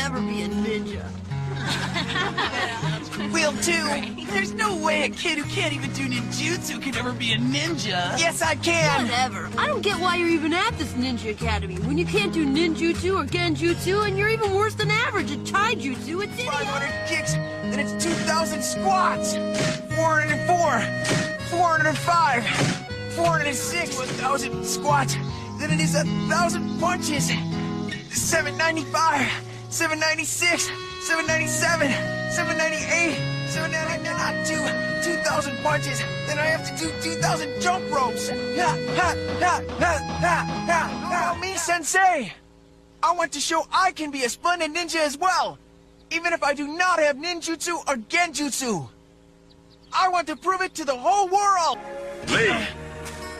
never be a ninja. Will too. There's no way a kid who can't even do ninjutsu can ever be a ninja. Yes, I can. Whatever. I don't get why you're even at this ninja academy when you can't do ninjutsu or genjutsu, and you're even worse than average at taijutsu. It's idiot. 500 kicks, then it's 2,000 squats. 404, 405, 406, 1,000 squats. Then it is 1,000 punches. 795, 796, 797, 798, 799, 2,000 punches. Then I have to do 2,000 jump ropes. Now me, sensei. I want to show I can be a splendid ninja as well, even if I do not have ninjutsu or genjutsu. I want to prove it to the whole world. Lee,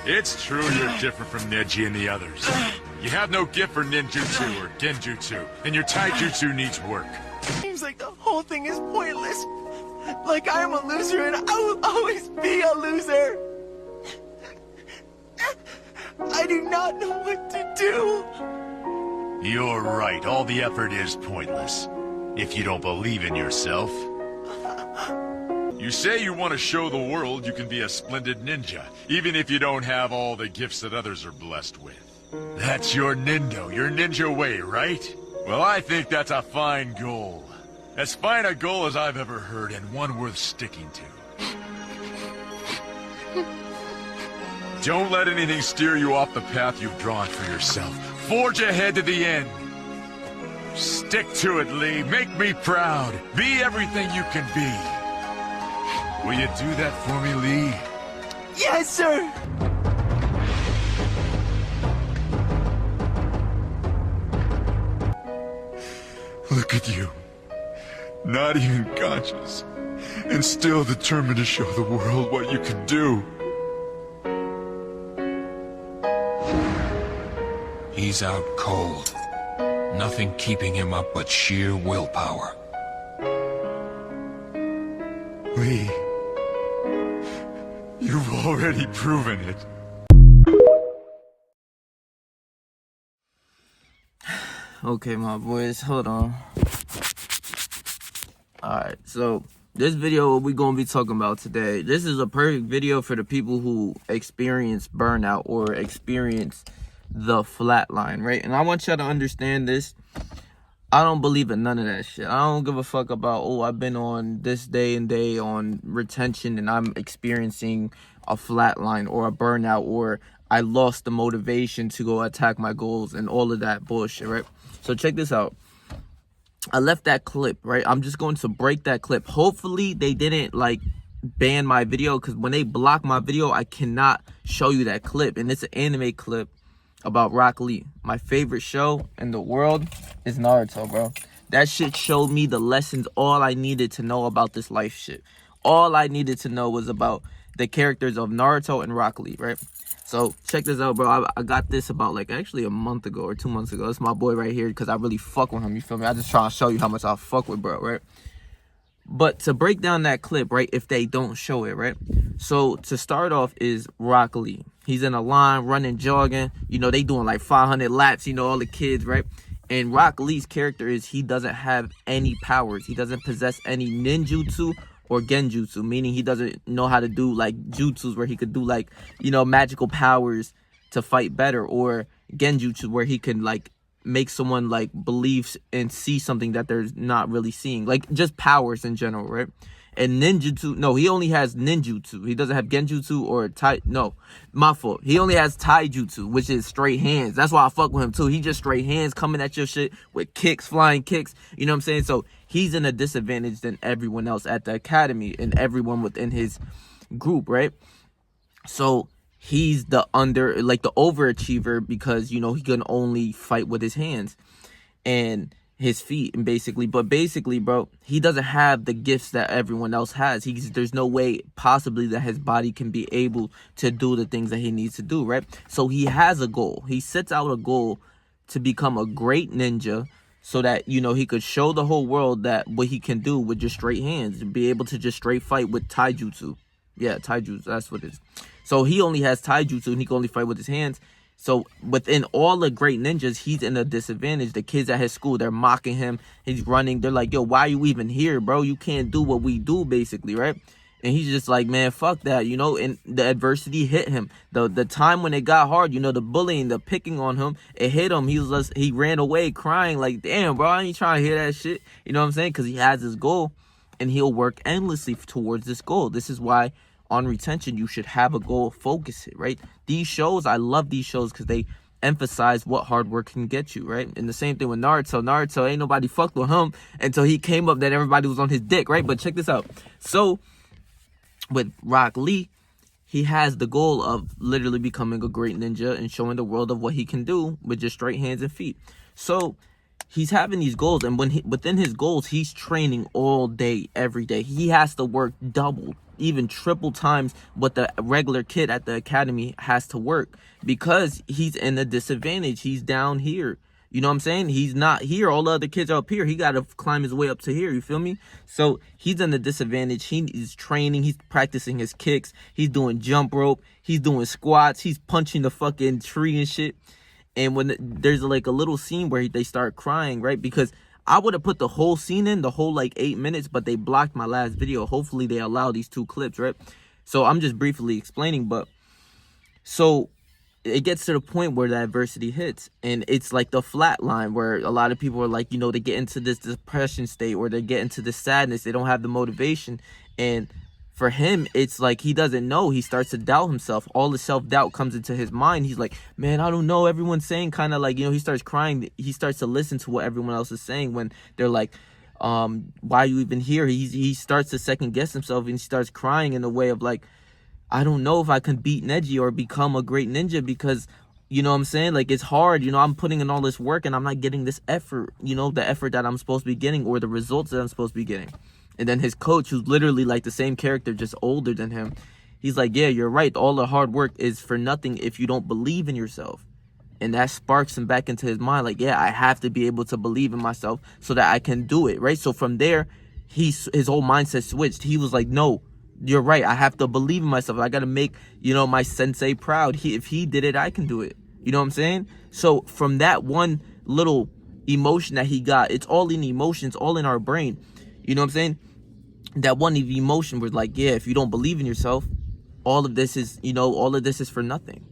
it's true you're different from Neji and the others. You have no gift for ninjutsu or genjutsu, and your taijutsu needs work. Seems like the whole thing is pointless. Like I am a loser and I will always be a loser. I do not know what to do. You're right, all the effort is pointless. If you don't believe in yourself. You say you want to show the world you can be a splendid ninja, even if you don't have all the gifts that others are blessed with. That's your ninja way, right? Well, I think that's a fine goal. As fine a goal as I've ever heard, and one worth sticking to. Don't let anything steer you off the path you've drawn for yourself. Forge ahead to the end. Stick to it, Lee. Make me proud. Be everything you can be. Will you do that for me, Lee? Yes, sir. Look at you. Not even conscious. And still determined to show the world what you can do. He's out cold. Nothing keeping him up but sheer willpower. Lee, you've already proven it. Okay, my boys, hold on. Alright, so this video we're going to be talking about today, this is a perfect video for the people who experience burnout or experience the flatline, right? And I want y'all to understand this. I don't believe in none of that shit. I don't give a fuck about, oh, I've been on this day and day on retention and I'm experiencing a flatline or a burnout, or I lost the motivation to go attack my goals and all of that bullshit, right? So check this out. I left that clip, right? I'm just going to break that clip. Hopefully they didn't like ban my video, because when they block my video, I cannot show you that clip. And it's an anime clip about Rock Lee. My favorite show in the world is Naruto, bro. That shit showed me the lessons, all I needed to know about this life shit. All I needed to know was about the characters of Naruto and Rock Lee, right? So check this out, bro. I got this about like actually a month ago or 2 months ago. It's my boy right here because I really fuck with him, you feel me? I just try to show you how much I fuck with bro, right? But to break down that clip, right, if they don't show it, right? So to start off is Rock Lee. He's in a line, running, jogging. You know, they doing like 500 laps, you know, all the kids, right? And Rock Lee's character is he doesn't have any powers. He doesn't possess any ninjutsu or genjutsu, meaning he doesn't know how to do like jutsus where he could do like, you know, magical powers to fight better, or genjutsu where he can like make someone like believe and see something that they're not really seeing, like just powers in general, right? And ninjutsu, no, he only has ninjutsu. He doesn't have genjutsu or no, my fault. He only has taijutsu, which is straight hands. That's why I fuck with him too. He just straight hands coming at your shit with kicks, flying kicks. You know what I'm saying? So he's in a disadvantage than everyone else at the academy and everyone within his group, right? So he's the overachiever because, you know, he can only fight with his hands and his feet, and basically, bro, he doesn't have the gifts that everyone else has. There's no way possibly that his body can be able to do the things that he needs to do, right? So he has a goal. He sets out a goal to become a great ninja so that, you know, he could show the whole world that what he can do with just straight hands and be able to just straight fight with taijutsu. Yeah, taijutsu, that's what it is. So he only has taijutsu and he can only fight with his hands. So within all the great ninjas, he's in a disadvantage. The kids at his school, they're mocking him. He's running. They're like, yo, why are you even here, bro? You can't do what we do, basically, right? And he's just like, man, fuck that, you know? And the adversity hit him. The time when it got hard, you know, the bullying, the picking on him, it hit him. He ran away crying like, damn, bro, I ain't trying to hear that shit. You know what I'm saying? Because he has his goal, and he'll work endlessly towards this goal. This is why on retention, you should have a goal, focus it, right? These shows, I love these shows because they emphasize what hard work can get you, right? And the same thing with Naruto. Naruto, ain't nobody fucked with him until he came up that everybody was on his dick, right? But check this out. So with Rock Lee, he has the goal of literally becoming a great ninja and showing the world of what he can do with just straight hands and feet. So he's having these goals, and within his goals, he's training all day, every day. He has to work double, even triple times what the regular kid at the academy has to work, because he's in a disadvantage. He's down here. You know what I'm saying? He's not here. All the other kids are up here. He got to climb his way up to here. You feel me? So he's in a disadvantage. He is training. He's practicing his kicks. He's doing jump rope. He's doing squats. He's punching the fucking tree and shit. And when there's like a little scene where they start crying, right? Because I would have put the whole scene in, the whole like 8 minutes, but they blocked my last video. Hopefully they allow these 2 clips, right? So I'm just briefly explaining, but so it gets to the point where the adversity hits, and it's like the flat line where a lot of people are like, you know, they get into this depression state, or they get into this sadness. They don't have the motivation. And for him, it's like he doesn't know. He starts to doubt himself. All the self-doubt comes into his mind. He's like, man, I don't know. Everyone's saying, kind of like, you know, he starts crying. He starts to listen to what everyone else is saying when they're like, why are you even here? He starts to second guess himself, and he starts crying in a way of like, I don't know if I can beat Neji or become a great ninja, because, you know what I'm saying? Like, it's hard. You know, I'm putting in all this work and I'm not getting this effort, you know, the effort that I'm supposed to be getting, or the results that I'm supposed to be getting. And then his coach, who's literally like the same character, just older than him, he's like, yeah, you're right. All the hard work is for nothing if you don't believe in yourself. And that sparks him back into his mind. Like, yeah, I have to be able to believe in myself so that I can do it, right? So from there, his whole mindset switched. He was like, no, you're right. I have to believe in myself. I got to make, you know, my sensei proud. If he did it, I can do it. You know what I'm saying? So from that one little emotion that he got, it's all in emotions, all in our brain. You know what I'm saying? That one emotion was like, yeah, if you don't believe in yourself, all of this is, you know, all of this is for nothing.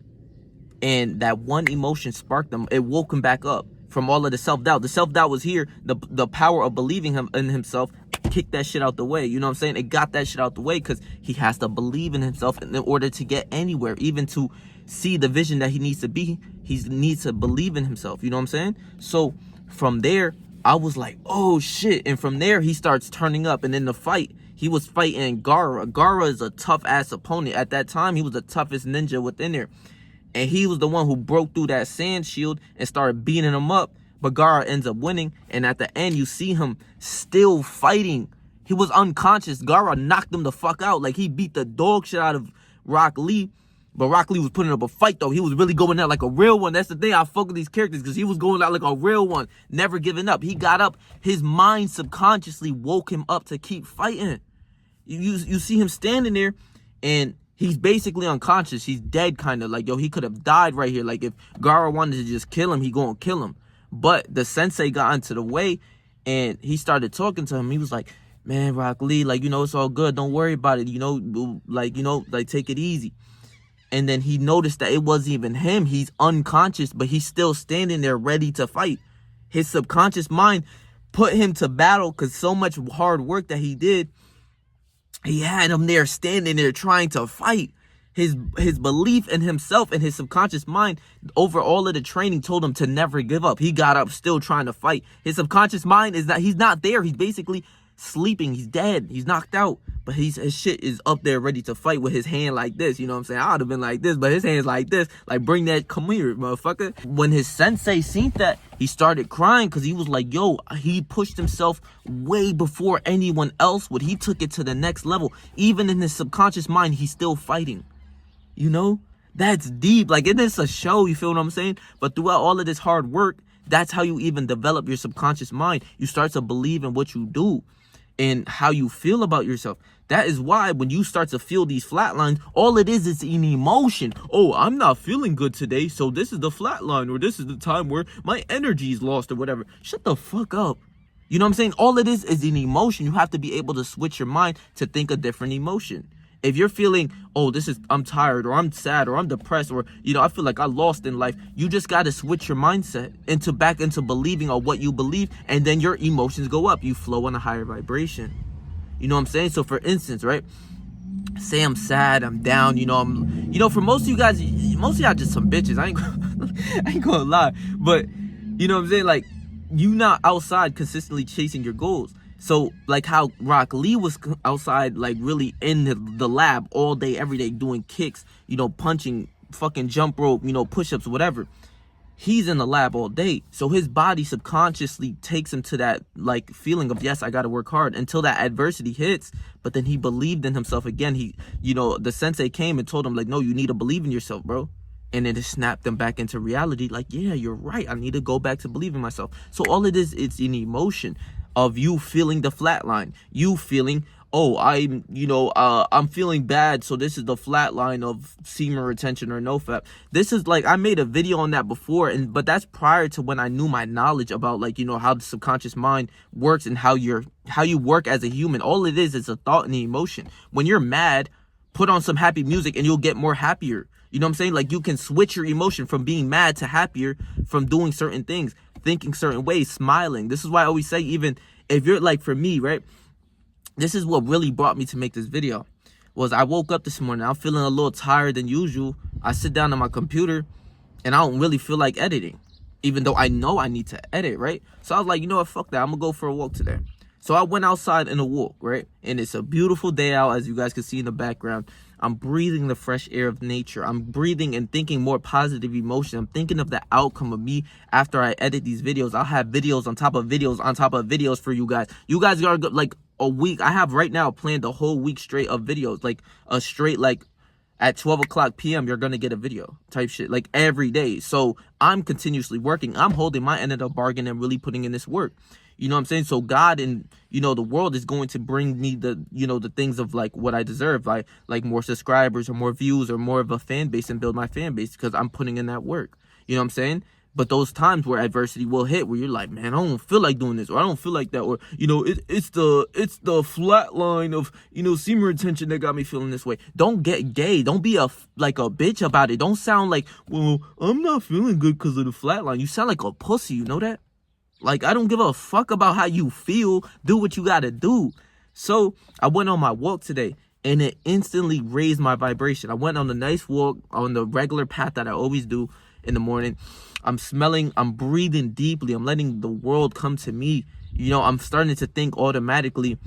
And that one emotion sparked him. It woke him back up from all of the self-doubt. The self-doubt was here. The power of believing in himself kicked that shit out the way. You know what I'm saying? It got that shit out the way because he has to believe in himself in order to get anywhere, even to see the vision that he needs to be. He needs to believe in himself. You know what I'm saying? So from there, I was like, oh shit. And from there, he starts turning up. And in the fight, he was fighting Gaara. Gaara is a tough ass opponent. At that time, he was the toughest ninja within there. And he was the one who broke through that sand shield and started beating him up. But Gaara ends up winning. And at the end, you see him still fighting. He was unconscious. Gaara knocked him the fuck out. Like, he beat the dog shit out of Rock Lee. But Rock Lee was putting up a fight, though. He was really going out like a real one. That's the thing. I fuck with these characters because he was going out like a real one. Never giving up. He got up. His mind subconsciously woke him up to keep fighting. You see him standing there, and he's basically unconscious. He's dead, kind of. Like, yo, he could have died right here. Like, if Gaara wanted to just kill him, he gonna kill him. But the sensei got into the way, and he started talking to him. He was like, man, Rock Lee, like, you know, it's all good. Don't worry about it. You know, like, take it easy. And then he noticed that it wasn't even him. He's unconscious, but he's still standing there ready to fight. His subconscious mind put him to battle because so much hard work that he did, he had him there standing there trying to fight. His belief in himself and his subconscious mind over all of the training told him to never give up. He got up still trying to fight. His subconscious mind is that he's not there. He's basically sleeping. He's dead. He's knocked out. But his shit is up there ready to fight with his hand like this. You know what I'm saying? I would have been like this, but his hand's like this. Like, bring that, come here, motherfucker. When his sensei seen that, he started crying because he was like, yo, he pushed himself way before anyone else would. He took it to the next level. Even in his subconscious mind, he's still fighting. You know? That's deep. Like, it is a show, you feel what I'm saying? But throughout all of this hard work, that's how you even develop your subconscious mind. You start to believe in what you do. and how you feel about yourself. That is why when you start to feel these flatlines, all it is an emotion. Oh, I'm not feeling good today, so this is the flatline, or this is the time where my energy is lost or whatever. Shut the fuck up. You know what I'm saying? All it is an emotion. You have to be able to switch your mind to think a different emotion. If you're feeling, oh, I'm tired, or I'm sad, or I'm depressed, or, I feel like I lost in life, you just got to switch your mindset back into believing on what you believe, and then your emotions go up. You flow on a higher vibration. You know what I'm saying? So for instance, right? Say I'm sad, I'm down, for most of you guys, most of y'all just some bitches. I ain't gonna lie. But, you know what I'm saying? Like, you not outside consistently chasing your goals. So, like how Rock Lee was outside, like really in the lab all day, every day, doing kicks, punching, fucking jump rope, push-ups, whatever. He's in the lab all day. So his body subconsciously takes him to that, like, feeling of, yes, I got to work hard until that adversity hits. But then he believed in himself again. The sensei came and told him, like, no, you need to believe in yourself, bro. And then it snapped them back into reality. Like, yeah, you're right. I need to go back to believing myself. So all it is, it's an emotion of you feeling the flat line. You feeling, oh, I'm feeling bad, so this is the flat line of semen retention or no fap. This is like, I made a video on that before, but that's prior to when I knew my knowledge about, like, how the subconscious mind works and how you work as a human. All it is a thought and an emotion. When you're mad, put on some happy music and you'll get more happier. You know what I'm saying? Like, you can switch your emotion from being mad to happier from doing certain things, thinking certain ways, smiling. This is why I always say, even if you're like, for me, right? This is what really brought me to make this video. Was I woke up this morning, I'm feeling a little tired than usual. I sit down on my computer and I don't really feel like editing, even though I know I need to edit, right? So I was like, you know what, fuck that, I'm gonna go for a walk today. So I went outside in a walk, right? And it's a beautiful day out, as you guys can see in the background. I'm breathing the fresh air of nature. I'm breathing and thinking more positive emotion. I'm thinking of the outcome of me after I edit these videos. I'll have videos on top of videos on top of videos for you guys. You guys are like a week. I have right now planned a whole week straight of videos. Like a straight, like at 12 o'clock p.m. you're going to get a video type shit, like every day. So I'm continuously working. I'm holding my end of the bargain and really putting in this work. You know what I'm saying? So God and, the world is going to bring me the, the things of, like, what I deserve, like more subscribers or more views or more of a fan base, and build my fan base because I'm putting in that work. You know what I'm saying? But those times where adversity will hit, where you're like, man, I don't feel like doing this, or I don't feel like that, or, it's the flat line of, semen retention that got me feeling this way. Don't get gay. Don't be a bitch about it. Don't sound like, well, I'm not feeling good because of the flat line. You sound like a pussy. You know that? Like, I don't give a fuck about how you feel. Do what you gotta do. So I went on my walk today, and it instantly raised my vibration. I went on a nice walk on the regular path that I always do in the morning. I'm smelling, I'm breathing deeply. I'm letting the world come to me. I'm starting to think automatically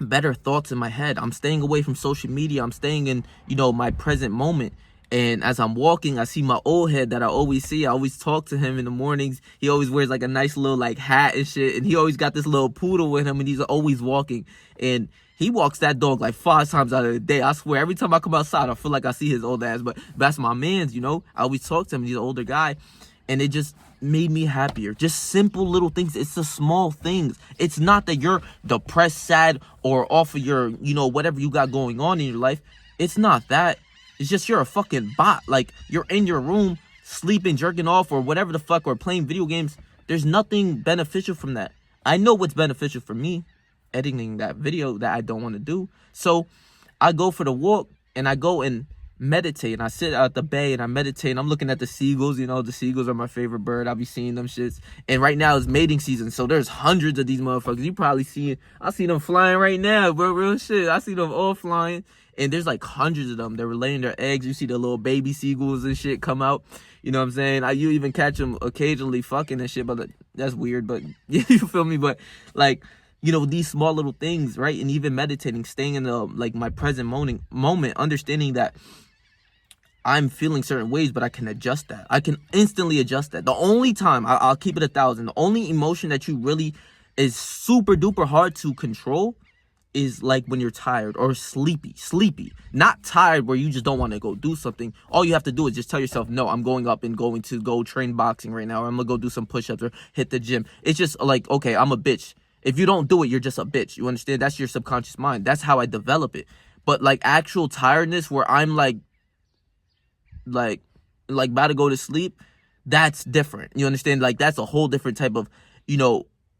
better thoughts in my head. I'm staying away from social media. I'm staying in, my present moment. And as I'm walking, I see my old head that I always see. I always talk to him in the mornings. He always wears like a nice little like hat and shit. And he always got this little poodle with him, and he's always walking. And he walks that dog like 5 times out of the day. I swear, every time I come outside, I feel like I see his old ass. But that's my man's, I always talk to him. He's an older guy. And it just made me happier. Just simple little things. It's the small things. It's not that you're depressed, sad, or off of your, whatever you got going on in your life. It's not that. It's just you're a fucking bot. Like, you're in your room, sleeping, jerking off, or whatever the fuck, or playing video games. There's nothing beneficial from that. I know what's beneficial for me, editing that video that I don't want to do. So I go for the walk, and I go and meditate, and I sit at the bay, and I meditate, and I'm looking at the seagulls. The seagulls are my favorite bird. I'll be seeing them shits. And right now it's mating season, so there's hundreds of these motherfuckers. You probably see it. I see them flying right now, bro. Real shit. I see them all flying. And there's like hundreds of them. They're laying their eggs. You see the little baby seagulls and shit come out. You know what I'm saying? You even catch them occasionally fucking and shit, but that's weird. But you feel me? But like, these small little things, right? And even meditating, staying in the, like, my present moment, understanding that I'm feeling certain ways, but I can adjust that. I can instantly adjust that. The only time, I'll keep it 1,000, the only emotion that you really is super duper hard to control is like when you're tired or sleepy. Not tired where you just don't want to go do something. All you have to do is just tell yourself, no, I'm going up and going to go train boxing right now, or I'm gonna go do some push-ups or hit the gym. It's just like, okay, I'm a bitch. If you don't do it, you're just a bitch. You understand? That's your subconscious mind. That's how I develop it. But like actual tiredness where I'm like about to go to sleep, that's different. You understand? Like that's a whole different type of,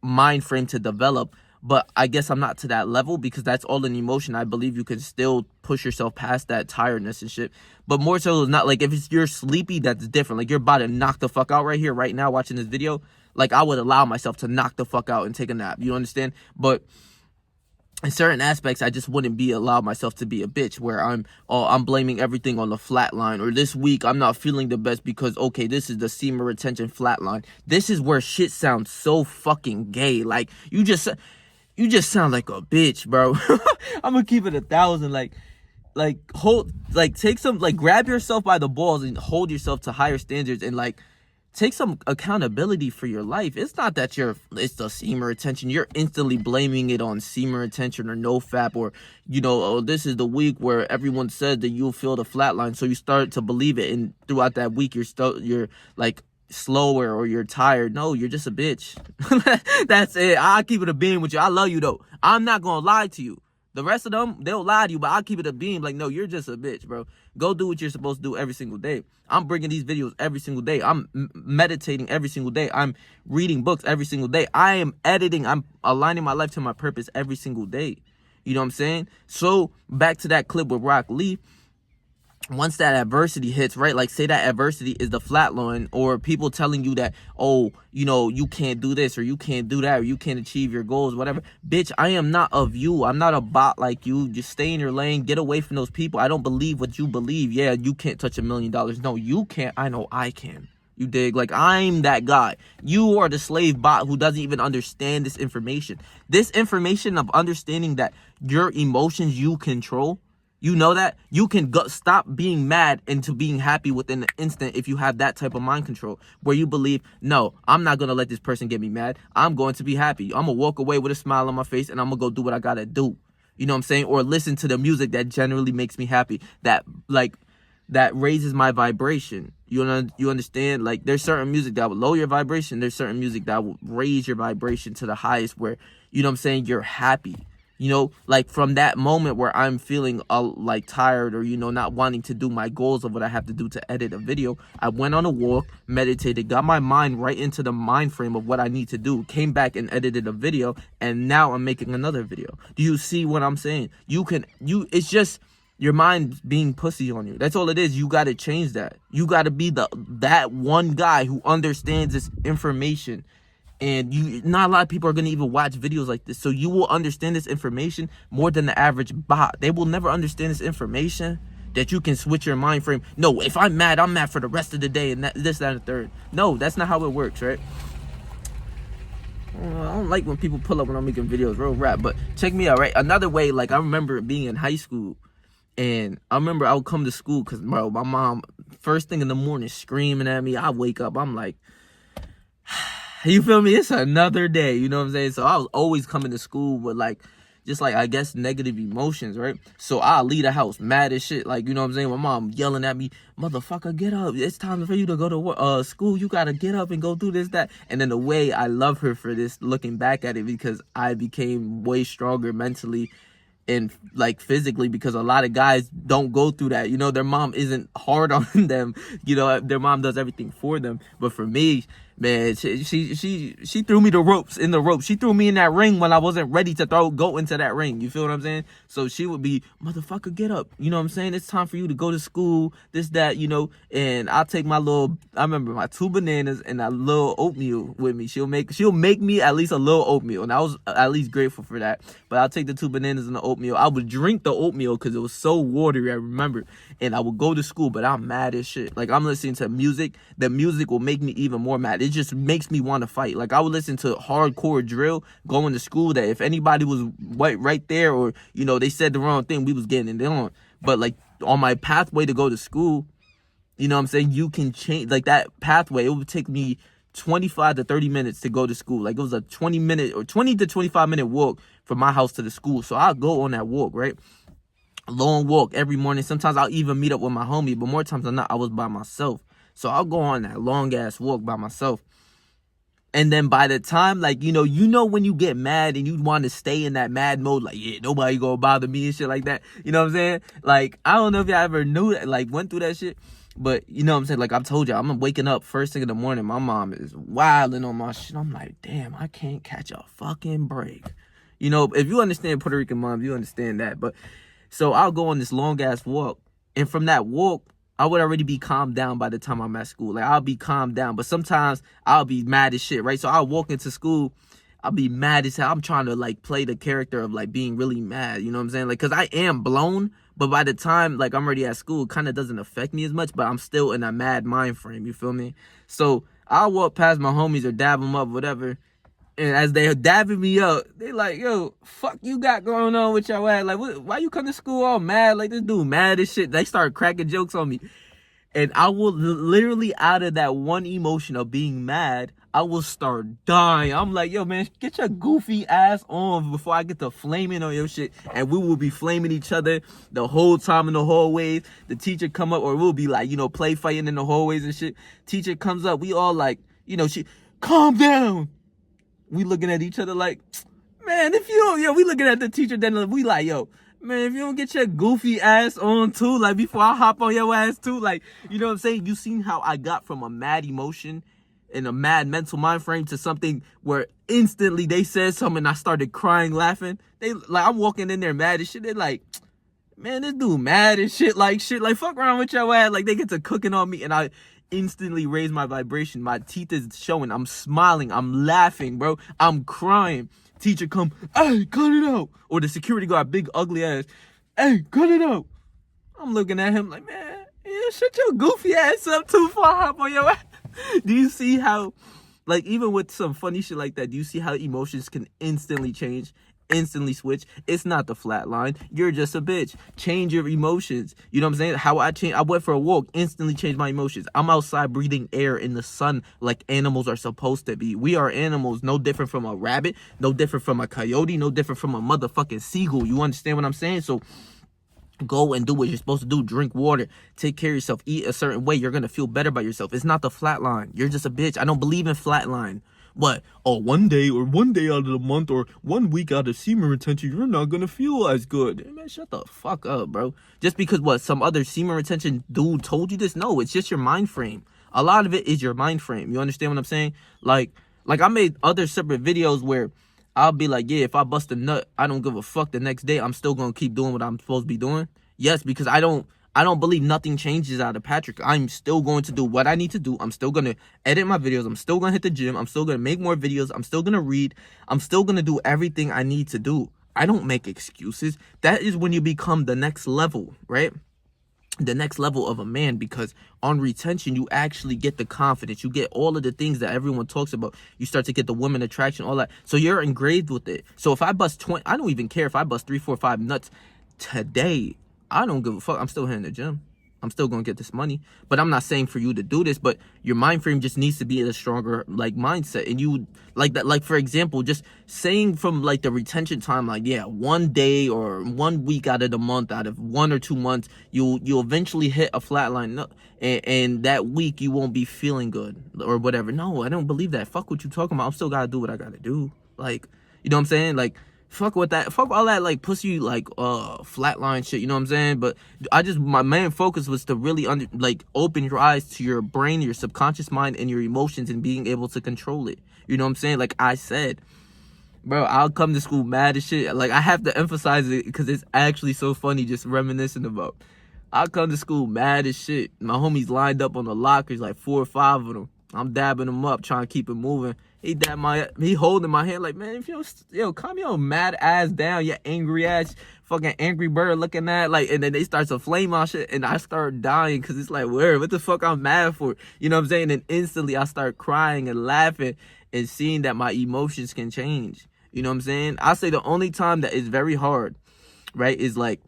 mind frame to develop. But I guess I'm not to that level because that's all an emotion. I believe you can still push yourself past that tiredness and shit. But more so, not like if you're sleepy, that's different. Like you're about to knock the fuck out right here, right now, watching this video. Like I would allow myself to knock the fuck out and take a nap. You understand? But in certain aspects, I just wouldn't allow myself to be a bitch where I'm blaming everything on the flat line. Or this week, I'm not feeling the best because, okay, this is the semen retention flat line. This is where shit sounds so fucking gay. Like, you just sound like a bitch, bro. I'm gonna keep it 1,000. Grab yourself by the balls and hold yourself to higher standards and, like, take some accountability for your life. It's not that it's the semen retention. You're instantly blaming it on semen retention or NoFap or, oh, this is the week where everyone said that you'll feel the flat line. So you start to believe it. And throughout that week, you're like slower or you're tired. No, you're just a bitch. That's it. I'll keep it a beam with you. I love you though. I'm not going to lie to you. The rest of them, they'll lie to you, but I'll keep it a beam. Like, no, you're just a bitch, bro. Go do what you're supposed to do every single day. I'm bringing these videos every single day. I'm meditating every single day. I'm reading books every single day. I am editing. I'm aligning my life to my purpose every single day. You know what I'm saying? So back to that clip with Rock Lee. Once that adversity hits, right? Like, say that adversity is the flat line, or people telling you that, oh, you can't do this, or you can't do that, or you can't achieve your goals, whatever. Bitch, I am not of you. I'm not a bot like you. Just stay in your lane. Get away from those people. I don't believe what you believe. Yeah, you can't touch $1 million. No, you can't. I know I can. You dig? Like, I'm that guy. You are the slave bot who doesn't even understand this information. This information of understanding that your emotions you control. You know that? You can stop being mad into being happy within an instant if you have that type of mind control where you believe, no, I'm not going to let this person get me mad. I'm going to be happy. I'm going to walk away with a smile on my face and I'm going to go do what I got to do. You know what I'm saying? Or listen to the music that generally makes me happy, that raises my vibration. You understand? Like, there's certain music that will lower your vibration. There's certain music that will raise your vibration to the highest where, you know what I'm saying, you're happy. Like from that moment where I'm feeling like tired or, not wanting to do my goals of what I have to do to edit a video, I went on a walk, meditated, got my mind right into the mind frame of what I need to do, came back and edited a video, and now I'm making another video. Do you see what I'm saying? It's just your mind being pussy on you. That's all it is. You got to change that. You got to be that one guy who understands this information. And not a lot of people are going to even watch videos like this. So you will understand this information more than the average bot. They will never understand this information that you can switch your mind frame. No, if I'm mad for the rest of the day and this, that, and the third. No, that's not how it works, right? I don't like when people pull up when I'm making videos, real rap. But check me out, right? Another way, like I remember being in high school. And I remember I would come to school because, bro, my mom, first thing in the morning, screaming at me. I wake up, I'm like... You feel me? It's another day, you know what I'm saying? So I was always coming to school with I guess negative emotions, right? So I'll leave the house mad as shit, like, you know what I'm saying? My mom yelling at me, motherfucker, get up. It's time for you to go to school. You gotta get up and go do this, that. And then the way I love her for this, looking back at it, because I became way stronger mentally and like physically, because a lot of guys don't go through that. Their mom isn't hard on them. Their mom does everything for them. But for me, man, she threw me the ropes. She threw me in that ring when I wasn't ready to go into that ring. You feel what I'm saying? So she would be, motherfucker, get up. You know what I'm saying? It's time for you to go to school, this, that, and I'll take I remember my 2 bananas and a little oatmeal with me. She'll make me at least a little oatmeal. And I was at least grateful for that. But I'll take the 2 bananas and the oatmeal. I would drink the oatmeal because it was so watery, I remember. And I would go to school, but I'm mad as shit. Like, I'm listening to music. The music will make me even more mad. It just makes me want to fight. Like, I would listen to hardcore drill going to school that if anybody was right there or, they said the wrong thing, we was getting it on. But, like, on my pathway to go to school, you know what I'm saying, you can change, like, that pathway, it would take me 25 to 30 minutes to go to school. Like, it was a 20 to 25 minute walk from my house to the school. So I'll go on that walk, right? A long walk every morning. Sometimes I'll even meet up with my homie, but more times than not, I was by myself. So I'll go on that long ass walk by myself. And then by the time, like, you know when you get mad and you want to stay in that mad mode, like, yeah, nobody gonna bother me and shit like that. You know what I'm saying? Like, I don't know if y'all ever knew that, like, went through that shit. But, you know what I'm saying? Like, I've told y'all, I'm waking up first thing in the morning. My mom is wilding on my shit. I'm like, damn, I can't catch a fucking break. You know, if you understand Puerto Rican moms, you understand that. But, so I'll go on this long-ass walk. And from that walk, I would already be calmed down by the time I'm at school. Like, I'll be calmed down. But sometimes I'll be mad as shit, right? So I'll walk into school, I'll be mad as hell. I'm trying to, like, play the character of, like, being really mad. You know what I'm saying? Like, because I am blown. But by the time, like, I'm already at school, it kind of doesn't affect me as much. But I'm still in a mad mind frame. You feel me? So I'll walk past my homies or dab them up, whatever. And as they're dabbing me up, they like, yo, fuck you got going on with your ass? Like, why you come to school all mad? Like, this dude mad as shit. They start cracking jokes on me. And I will literally, out of that one emotion of being mad, I will start dying. I'm like, yo, man, get your goofy ass on before I get to flaming on your shit. And we will be flaming each other the whole time in the hallways. The teacher come up, or we'll be like, play fighting in the hallways and shit. Teacher comes up, we all like, she, calm down. We looking at each other like, man, if you don't, we looking at the teacher, then we like, yo, man, if you don't get your goofy ass on too, like, before I hop on your ass too, like, you know what I'm saying? You seen how I got from a mad emotion and a mad mental mind frame to something where instantly they said something and I started crying, laughing. They, like, I'm walking in there mad as shit. They're like, man, this dude mad as shit, like, fuck around with your ass. Like, they get to cooking on me, and I instantly raise my vibration. My teeth is showing. I'm smiling. I'm laughing, bro. I'm crying. Teacher come, hey, cut it out. Or the security guard, big ugly ass, hey, cut it out. I'm looking at him like, man, shut your goofy ass up too far, hop on your ass. Do you see how, like, even with some funny shit like that, do you see how emotions can instantly change, instantly switch? It's not the flat line. You're just a bitch. Change your emotions. You know what I'm saying? How I went for a walk, instantly changed my emotions. I'm outside breathing air in the sun like animals are supposed to be. We are animals, no different from a rabbit, no different from a coyote, no different from a motherfucking seagull. You understand what I'm saying? So go and do what you're supposed to do. Drink water. Take care of yourself. Eat a certain way. You're going to feel better about yourself. It's not the flat line. You're just a bitch. I don't believe in flat line. What? Oh, one day out of the month or 1 week out of semen retention, you're not going to feel as good. Man, shut the fuck up, bro. Just because, some other semen retention dude told you this? No, it's just your mind frame. A lot of it is your mind frame. You understand what I'm saying? Like I made other separate videos where I'll be like, yeah, if I bust a nut, I don't give a fuck. The next day, I'm still going to keep doing what I'm supposed to be doing. Yes, because I don't believe nothing changes out of Patrick. I'm still going to do what I need to do. I'm still going to edit my videos. I'm still going to hit the gym. I'm still going to make more videos. I'm still going to read. I'm still going to do everything I need to do. I don't make excuses. That is when you become the next level, right? The next level of a man, because on retention, you actually get the confidence. You get all of the things that everyone talks about. You start to get the women attraction, all that. So you're engraved with it. So if I bust 20, I don't even care if I bust 3, 4, 5 nuts today. I don't give a fuck. I'm still hitting the gym. I'm still going to get this money. But I'm not saying for you to do this, but your mind frame just needs to be in a stronger, like, mindset. And you, like that, like, for example, just saying from, like, the retention time, like, yeah, 1 day or 1 week out of the month, out of 1 or 2 months, you'll eventually hit a flat line. No, and that week you won't be feeling good or whatever. No, I don't believe that. Fuck what you talking about. I'm still got to do what I got to do. Like, you know what I'm saying? Like, fuck with that. Fuck all that, like, pussy, like, flatline shit. You know what I'm saying? But my main focus was to really, open your eyes to your brain, your subconscious mind, and your emotions, and being able to control it. You know what I'm saying? Like I said, bro, I'll come to school mad as shit. Like, I have to emphasize it because it's actually so funny just reminiscing about. I'll come to school mad as shit. My homies lined up on the lockers, like 4 or 5 of them. I'm dabbing them up, trying to keep it moving. He holding my hand like, man, if you don't, calm your mad ass down, you angry ass, fucking Angry Bird looking at, like, and then they start to flame on shit, and I start dying, because it's like, what the fuck I'm mad for? You know what I'm saying? And instantly I start crying and laughing and seeing that my emotions can change. You know what I'm saying? I say the only time that is very hard, right, is like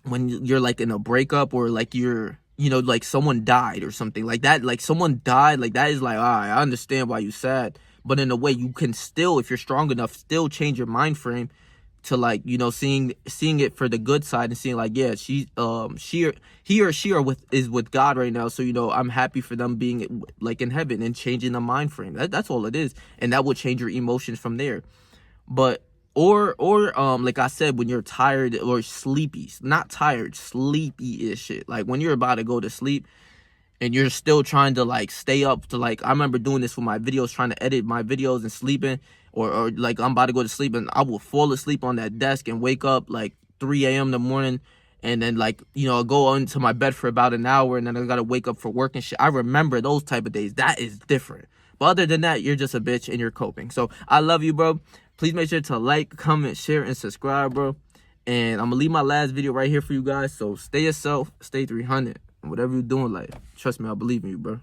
when you're like in a breakup, or like you're, like someone died or something like that. Like someone died, like that is like, all right, I understand why you sad. But in a way, you can still, if you're strong enough, still change your mind frame to like, you know, seeing it for the good side and seeing like, yeah, he or she is with God right now, so you know, I'm happy for them being like in heaven and changing the mind frame. That's all it is, and that will change your emotions from there. But or like I said, when you're tired or sleepy, not tired, sleepy is shit, like when you're about to go to sleep and you're still trying to like stay up to like, I remember doing this with my videos, trying to edit my videos and sleeping, or like I'm about to go to sleep and I will fall asleep on that desk and wake up like 3 a.m. in the morning, and then like, you know, go into my bed for about an hour and then I gotta wake up for work and shit. I remember those type of days. That is different. But other than that, you're just a bitch and you're coping. So I love you, bro. Please make sure to like, comment, share, and subscribe, bro. And I'm gonna leave my last video right here for you guys. So stay yourself, stay 300. Whatever you're doing, like, trust me, I believe in you, bro.